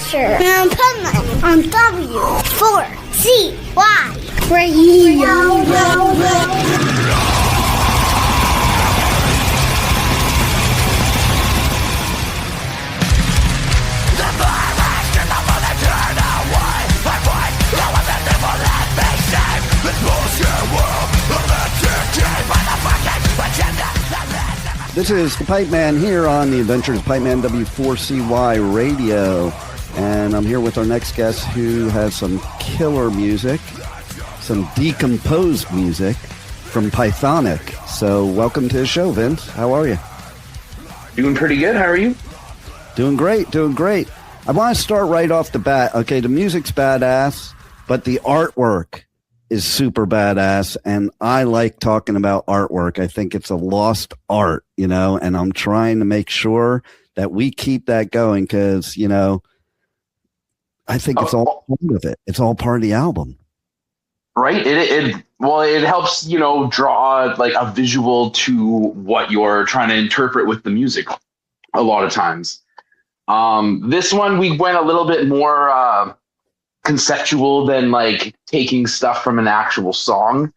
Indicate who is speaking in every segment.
Speaker 1: Adventure and Pipeman on W4CY Radio.
Speaker 2: This is the Pipeman here on the Adventures of Pipeman W4CY Radio, and I'm here with our next guest who has some killer music, some decomposed music from Pythonic. So welcome to the show, Vince. How are you?
Speaker 3: Doing pretty good. How are you?
Speaker 2: Doing great, doing great. I want to start right off the bat. Okay, the music's badass, but the artwork is super badass, and I like talking about artwork. I think it's a lost art, you know, and I'm trying to make sure that we keep that going because, you know, I think it's all part of it. It's all part of the album.
Speaker 3: Right. It helps, you know, draw like a visual to what you're trying to interpret with the music a lot of times. This one, we went a little bit more conceptual than like taking stuff from an actual song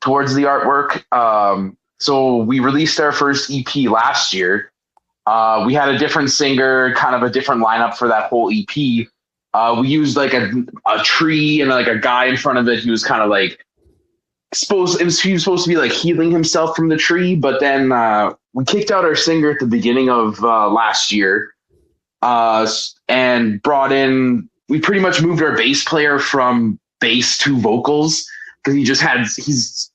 Speaker 3: towards the artwork. So we released our first EP last year. We had a different singer, kind of a different lineup for that whole EP. We used like a tree and like a guy in front of it. He was kind of like he was supposed to be like healing himself from the tree. But then we kicked out our singer at the beginning of last year and brought in. We pretty much moved our bass player from bass to vocals because he's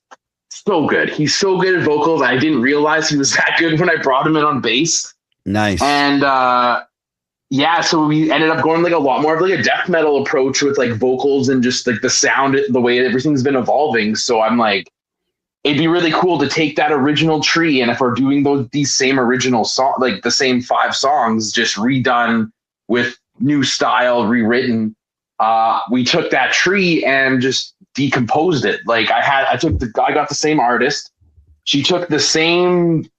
Speaker 3: so good. He's so good at vocals. I didn't realize he was that good when I brought him in on bass.
Speaker 2: Nice.
Speaker 3: And so we ended up going like a lot more of like a death metal approach with like vocals and just like the sound, the way everything's been evolving. So I'm like, it'd be really cool to take that original tree. And if we're doing these same original song, like the same 5 songs, just redone with new style, rewritten, we took that tree and just decomposed it. Like I got the same artist. She took the same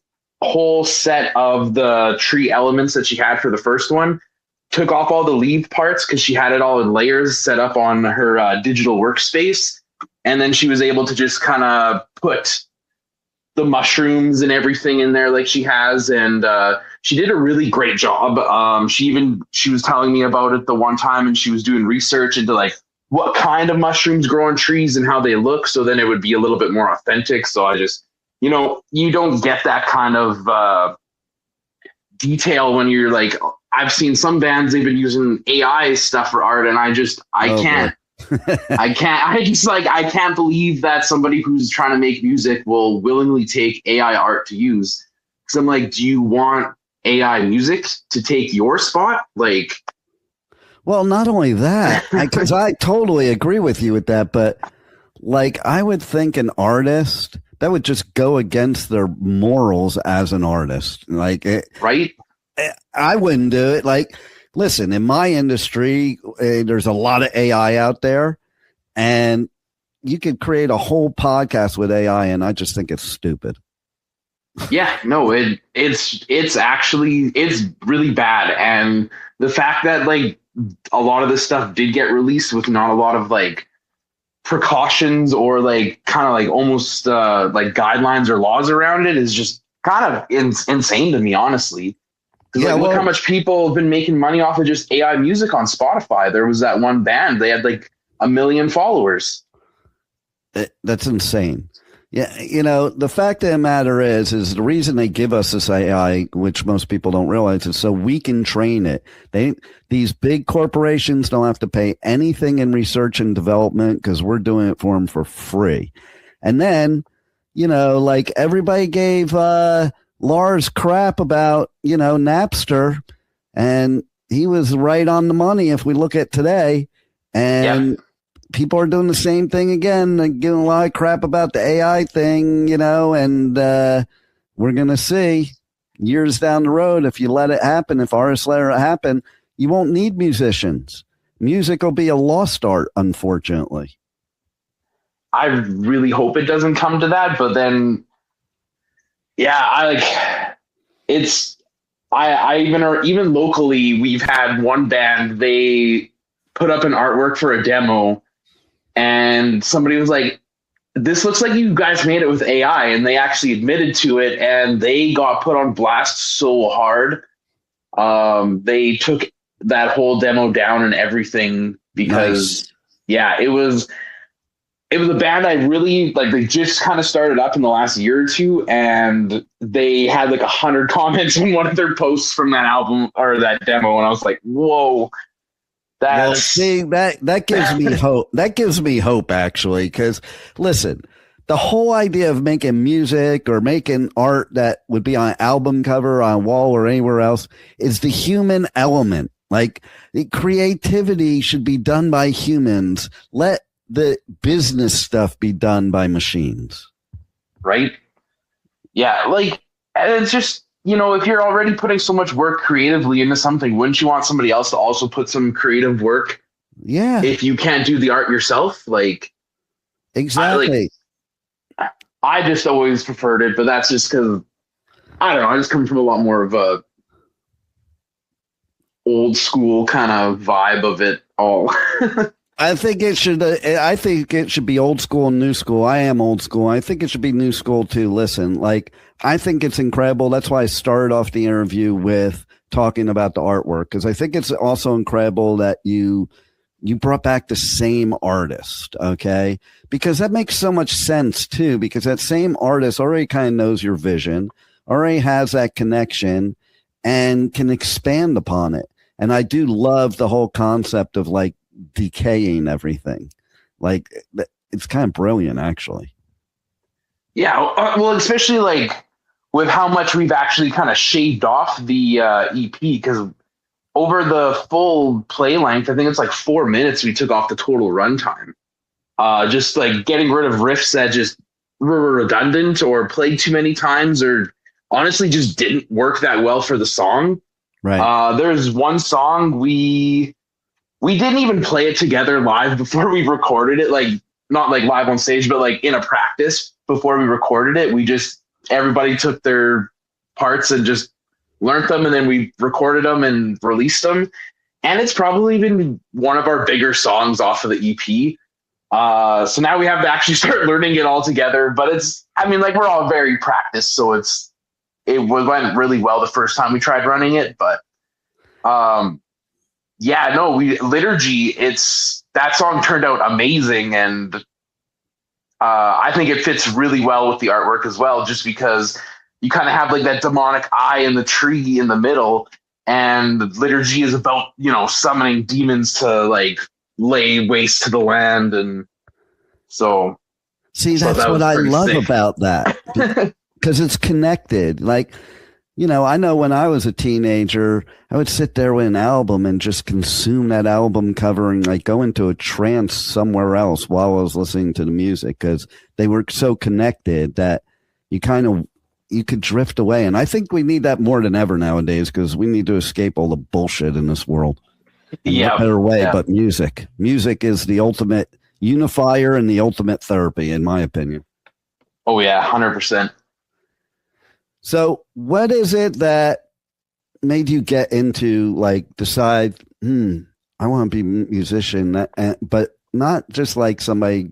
Speaker 3: whole set of the tree elements that she had for the first one, took off all the leaf parts because she had it all in layers set up on her digital workspace. And then she was able to just kind of put the mushrooms and everything in there like she has. And she did a really great job. She was telling me about it the one time, and she was doing research into like what kind of mushrooms grow on trees and how they look. So then it would be a little bit more authentic. So I just, you know, you don't get that kind of detail when you're like, I've seen some bands, they've been using AI stuff for art, and I can't. I can't believe that somebody who's trying to make music will willingly take AI art to use. Because I'm like, do you want AI music to take your spot? Like,
Speaker 2: well, not only that, because I totally agree with you with that, but like I would think an artist that would just go against their morals as an artist, like it,
Speaker 3: right?
Speaker 2: I wouldn't do it. Like, listen, in my industry, there's a lot of AI out there, and you could create a whole podcast with AI, and I just think it's stupid.
Speaker 3: Yeah, no, it's really bad. And the fact that like a lot of this stuff did get released with not a lot of like precautions or like kind of like almost like guidelines or laws around it is just kind of insane to me, honestly. Yeah, look how much people have been making money off of just AI music on Spotify. There was that one band, they had like 1 million followers.
Speaker 2: That's insane. Yeah, you know, the fact of the matter is the reason they give us this AI, which most people don't realize, is so we can train it. These big corporations don't have to pay anything in research and development because we're doing it for them for free. And then, you know, like everybody gave Lars crap about, you know, Napster, and he was right on the money if we look at today. And people are doing the same thing again, giving a lot of crap about the AI thing, you know, and we're going to see years down the road, if you let it happen, if artists let it happen, you won't need musicians. Music will be a lost art, unfortunately.
Speaker 3: I really hope it doesn't come to that, but then, yeah, it's I even locally, we've had one band, they put up an artwork for a demo and somebody was like, this looks like you guys made it with AI, and they actually admitted to it and they got put on blast so hard. They took that whole demo down and everything because it was a band I really like. They just kind of started up in the last year or two, and they had like 100 comments on one of their posts from that album or that demo, and I was like, "Whoa,
Speaker 2: well, see, that gives me hope. That gives me hope actually, because listen, the whole idea of making music or making art that would be on an album cover, on a wall, or anywhere else is the human element. Like the creativity should be done by humans. Let the business stuff be done by machines.
Speaker 3: Right? Yeah, like, and it's just, you know, if you're already putting so much work creatively into something, wouldn't you want somebody else to also put some creative work?
Speaker 2: Yeah.
Speaker 3: If you can't do the art yourself, like,
Speaker 2: exactly.
Speaker 3: I just always preferred it, but that's just because, I don't know, I just come from a lot more of a old school kind of vibe of it all.
Speaker 2: I think it should be old school and new school. I am old school. I think it should be new school too. Listen, like, I think it's incredible. That's why I started off the interview with talking about the artwork, because I think it's also incredible that you brought back the same artist. Okay. Because that makes so much sense too, because that same artist already kind of knows your vision, already has that connection and can expand upon it. And I do love the whole concept of like decaying everything. Like, it's kind of brilliant actually.
Speaker 3: Yeah. Well, especially like with how much we've actually kind of shaved off the EP, because over the full play length, I think it's like 4 minutes we took off the total runtime. Just like getting rid of riffs that just were redundant or played too many times or honestly just didn't work that well for the song.
Speaker 2: Right.
Speaker 3: There's one song we didn't even play it together live before we recorded it, like not like live on stage, but like in a practice before we recorded it. Everybody took their parts and just learned them, and then we recorded them and released them. And it's probably been one of our bigger songs off of the EP. So now we have to actually start learning it all together. But we're all very practiced, so it went really well the first time we tried running it. But Liturgy, that song turned out amazing, and I think it fits really well with the artwork as well, just because you kind of have like that demonic eye in the tree in the middle, and Liturgy is about, you know, summoning demons to like lay waste to the land. And so
Speaker 2: that's what I love about that, because it's connected. Like, you know, I know when I was a teenager, I would sit there with an album and just consume that album cover and like go into a trance somewhere else while I was listening to the music, because they were so connected that you could drift away. And I think we need that more than ever nowadays, because we need to escape all the bullshit in this world.
Speaker 3: Yeah.
Speaker 2: No better way but music. Music is the ultimate unifier and the ultimate therapy, in my opinion.
Speaker 3: Oh yeah, 100%.
Speaker 2: So what is it that made you get into like decide, I want to be a musician, but not just like somebody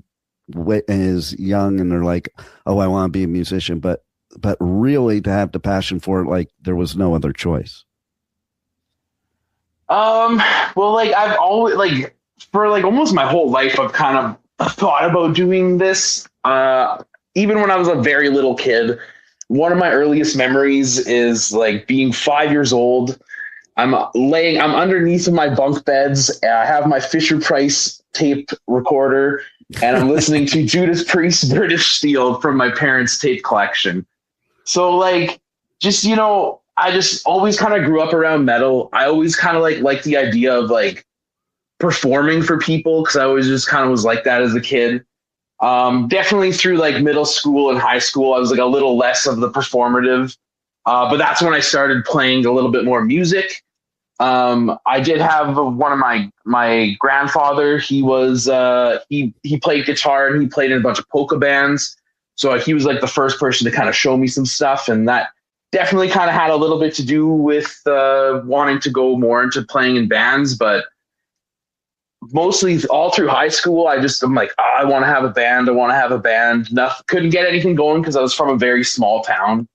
Speaker 2: is young and they're like, oh, I want to be a musician, but really to have the passion for it, like there was no other choice?
Speaker 3: Well, like I've always, like for like almost my whole life, I've kind of thought about doing this. Even when I was a very little kid, one of my earliest memories is like being 5 years old. I'm underneath of my bunk beds. I have my Fisher-Price tape recorder, and I'm listening to Judas Priest, British Steel from my parents' tape collection. So like, just, you know, I just always kind of grew up around metal. I always kind of like the idea of like performing for people, because I always just kind of was like that as a kid. Definitely through like middle school and high school, I was like a little less of the performative. But that's when I started playing a little bit more music. I did have one of my grandfather. He was he played guitar, and he played in a bunch of polka bands. So he was like the first person to kind of show me some stuff, and that definitely kind of had a little bit to do with wanting to go more into playing in bands, but mostly all through high school, I'm like, oh, I want to have a band. I want to have a band. Couldn't get anything going because I was from a very small town.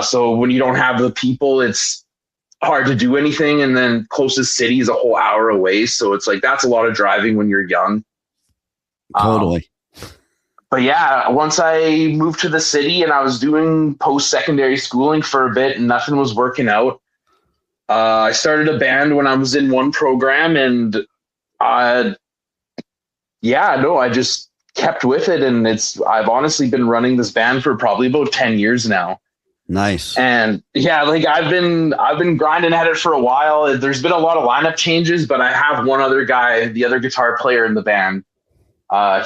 Speaker 3: So when you don't have the people, it's hard to do anything. And then closest city is a whole hour away. So it's like, that's a lot of driving when you're young.
Speaker 2: Totally.
Speaker 3: But yeah, once I moved to the city and I was doing post-secondary schooling for a bit and nothing was working out, I started a band when I was in one program, and I just kept with it. And I've honestly been running this band for probably about 10 years now.
Speaker 2: Nice.
Speaker 3: And yeah, like I've been grinding at it for a while. There's been a lot of lineup changes, but I have one other guy, the other guitar player in the band.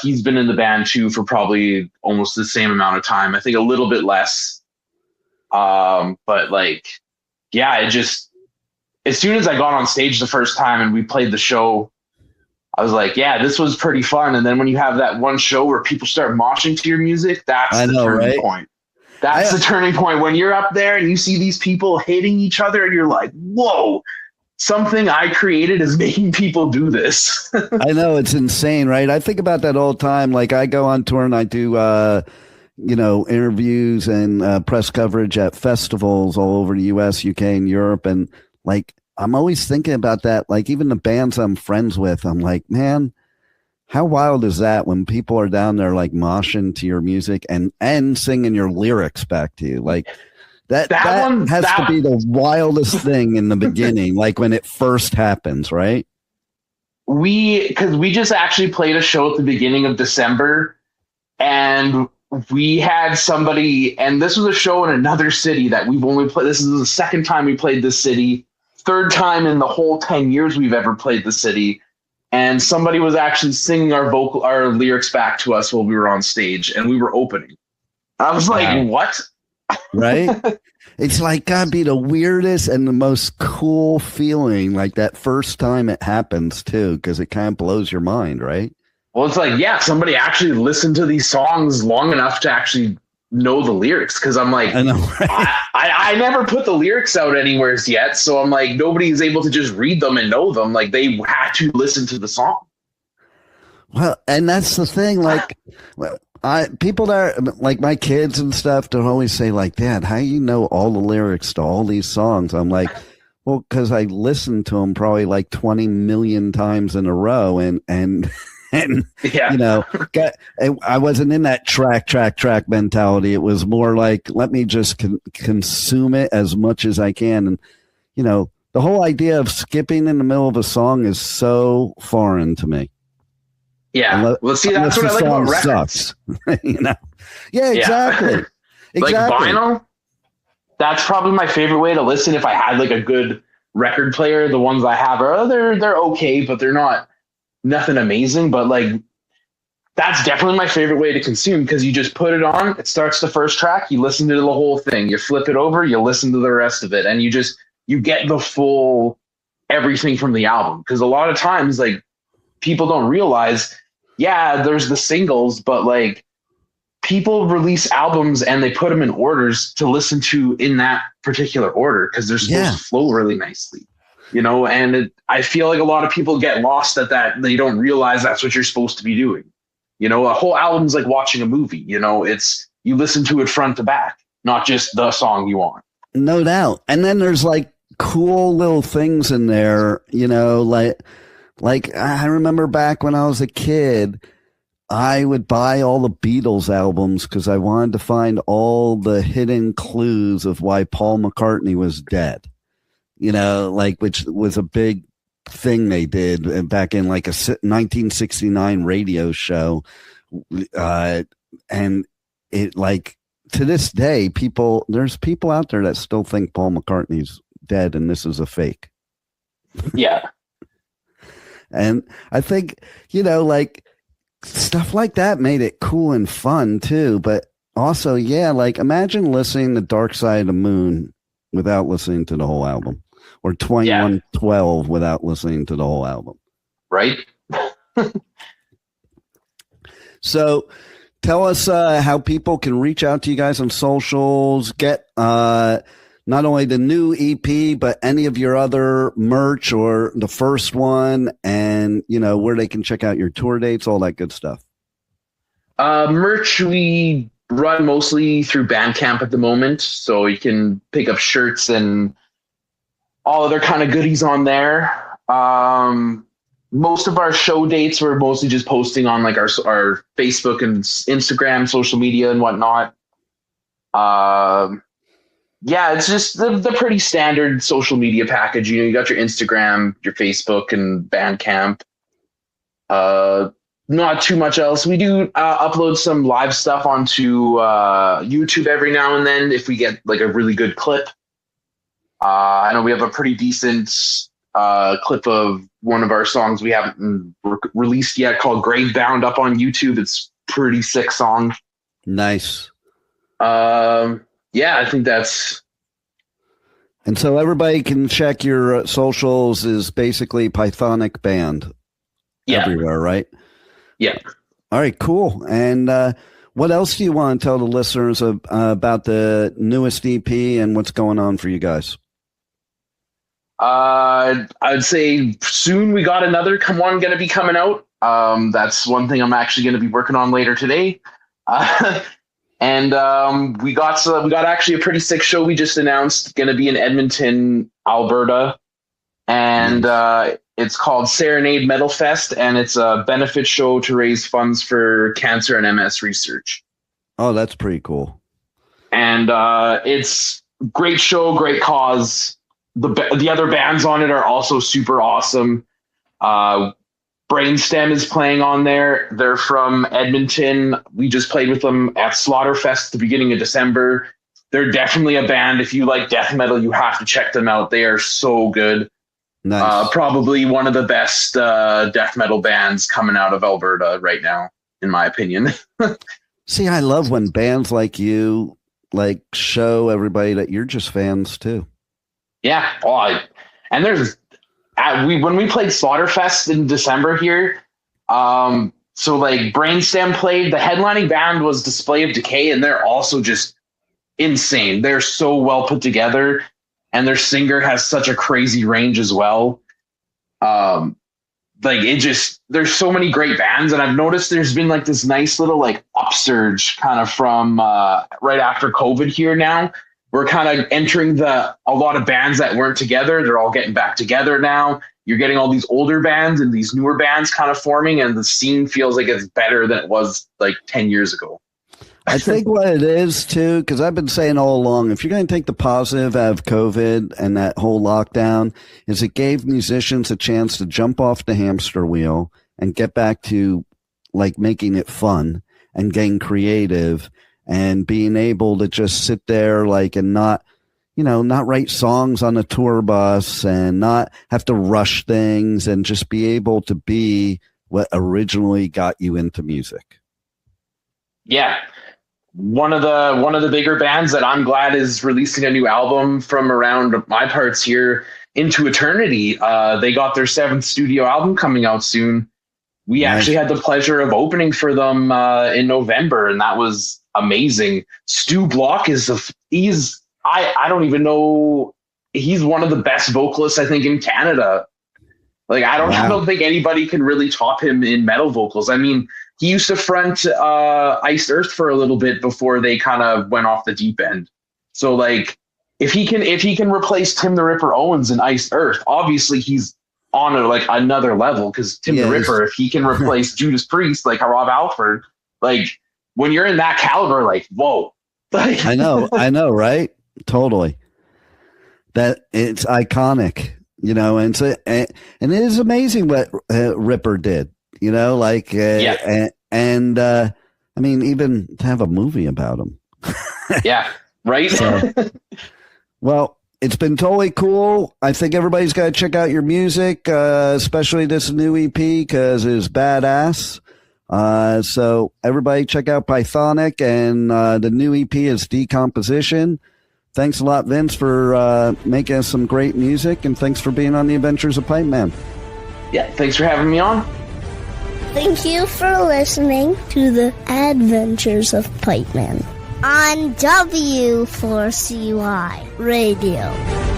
Speaker 3: He's been in the band too for probably almost the same amount of time. I think a little bit less. But like, yeah, it just, as soon as I got on stage the first time and we played the show, I was like, yeah, this was pretty fun. And then when you have that one show where people start moshing to your music, that's the turning point. That's the turning point when you're up there and you see these people hitting each other and you're like, whoa, something I created is making people do this.
Speaker 2: I know, it's insane, right? I think about that all the time. Like I go on tour and I do, interviews and press coverage at festivals all over the US, UK, and Europe. And like, I'm always thinking about that. Like even the bands I'm friends with, I'm like, man, how wild is that when people are down there like moshing to your music and singing your lyrics back to you? Like that has to be the wildest thing in the beginning, like when it first happens, right?
Speaker 3: Because we just actually played a show at the beginning of December, and we had somebody, and this was a show in another city that we've only played. This is the second time we played this city, third time in the whole 10 years we've ever played the city. And somebody was actually singing our lyrics back to us while we were on stage, and we were opening. I was like, what?
Speaker 2: Right? It's like gotta be the weirdest and the most cool feeling, like that first time it happens too, because it kind of blows your mind, right?
Speaker 3: Well, it's like, yeah, somebody actually listened to these songs long enough to actually know the lyrics. Because I'm like, I know, right? I never put the lyrics out anywhere yet, so I'm like, nobody is able to just read them and know them. Like they had to listen to the song.
Speaker 2: Well, and that's the thing. Like, people that are like my kids and stuff don't always say like, Dad, how you know all the lyrics to all these songs? I'm like, well, because I listened to them probably like 20 million times in a row, and yeah. I wasn't in that track mentality. It was more like, let me just consume it as much as I can. And, the whole idea of skipping in the middle of a song is so foreign to me.
Speaker 3: Yeah. Well, see, that's what I like about records.
Speaker 2: Yeah, exactly.
Speaker 3: Like vinyl, that's probably my favorite way to listen. If I had like a good record player, the ones I have they're okay, but they're not nothing amazing. But like, that's definitely my favorite way to consume, because you just put it on, it starts the first track, you listen to the whole thing, you flip it over, you listen to the rest of it, and you get the full everything from the album. Because a lot of times, like, people don't realize, yeah, there's the singles, but like people release albums and they put them in orders to listen to in that particular order, because they're supposed to flow really nicely. And I feel like a lot of people get lost at that. They don't realize that's what you're supposed to be doing. A whole album's like watching a movie. It's, you listen to it front to back, not just the song you want.
Speaker 2: No doubt. And then there's like cool little things in there, like I remember back when I was a kid, I would buy all the Beatles albums because I wanted to find all the hidden clues of why Paul McCartney was dead. Which was a big thing they did back in like a 1969 radio show. And it, like, to this day, there's people out there that still think Paul McCartney's dead and this is a fake.
Speaker 3: Yeah.
Speaker 2: And I think, like stuff like that made it cool and fun too. But also, like, imagine listening to Dark Side of the Moon without listening to the whole album. Or 2112 without listening to the whole album.
Speaker 3: Right.
Speaker 2: So tell us how people can reach out to you guys on socials, get not only the new EP, but any of your other merch or the first one, and, you know, where they can check out your tour dates, all that good stuff.
Speaker 3: Merch, we run mostly through Bandcamp at the moment, so you can pick up shirts and all other kind of goodies on there. Most of our show dates we're mostly just posting on like our Facebook and Instagram, social media and whatnot. Yeah, it's just the pretty standard social media package. You know, you got your Instagram, your Facebook, and Bandcamp. Not too much else. We do upload some live stuff onto YouTube every now and then if we get like a really good clip. I know we have a pretty decent clip of one of our songs we haven't released yet called Gravebound up on YouTube. It's a pretty sick song.
Speaker 2: Nice.
Speaker 3: Yeah, I think that's.
Speaker 2: And so everybody can check your socials is basically Pythonic Band everywhere, right?
Speaker 3: Yeah.
Speaker 2: All right, cool. And what else do you want to tell the listeners about the newest EP and what's going on for you guys?
Speaker 3: I'd say soon we got another one going to be coming out. That's one thing I'm actually going to be working on later today. And we got actually a pretty sick show we just announced, going to be in Edmonton, Alberta, and it's called Serenade Metal Fest, and it's a benefit show to raise funds for cancer and MS research.
Speaker 2: Oh, that's pretty cool.
Speaker 3: And it's great show, great cause. The other bands on it are also super awesome. Brainstem is playing on there. They're from Edmonton. We just played with them at Slaughterfest at the beginning of December. They're definitely a band. If you like death metal, you have to check them out. They are so good.
Speaker 2: Nice.
Speaker 3: Probably one of the best death metal bands coming out of Alberta right now, in my opinion.
Speaker 2: See, I love when bands like you like show everybody that you're just fans too.
Speaker 3: Yeah. And there's when we played Slaughterfest in December here, so like Brainstem played, the headlining band was Display of Decay, and they're also just insane. They're so well put together, and their singer has such a crazy range as well. There's so many great bands, and I've noticed there's been like this nice little like upsurge kind of from right after COVID here now. We're kind of entering a lot of bands that weren't together. They're all getting back together now. You're getting all these older bands and these newer bands kind of forming, and the scene feels like it's better than it was like 10 years ago.
Speaker 2: I think what it is too, because I've been saying all along, if you're going to take the positive out of COVID and that whole lockdown, is it gave musicians a chance to jump off the hamster wheel and get back to like making it fun and getting creative. And being able to just sit there like and not write songs on a tour bus and not have to rush things and just be able to be what originally got you into music. Yeah.
Speaker 3: One of the bigger bands that I'm glad is releasing a new album from around my parts here, Into Eternity. They got their 7th studio album coming out soon. We actually had the pleasure of opening for them in November, and that was amazing. Stu Block I don't even know. He's one of the best vocalists, I think, in Canada. Like, I don't think anybody can really top him in metal vocals. I mean, he used to front Iced Earth for a little bit before they kind of went off the deep end. So like, if he can replace Tim the Ripper Owens in Iced Earth, obviously he's on another level, because Tim the Ripper, if he can replace Judas Priest, like Rob Halford, like when you're in that caliber, like, whoa.
Speaker 2: I know, right? Totally. That it's iconic, and it is amazing what Ripper did, I mean, even to have a movie about him.
Speaker 3: Yeah, right?
Speaker 2: So, well, it's been totally cool. I think everybody's got to check out your music, especially this new EP, because it's badass. So everybody check out Pythonic, and the new EP is Decomposition. Thanks a lot, Vince, for making us some great music, and thanks for being on the Adventures of Pipeman.
Speaker 3: Yeah, thanks for having me on.
Speaker 1: Thank you for listening to the Adventures of Pipeman on W4CY Radio.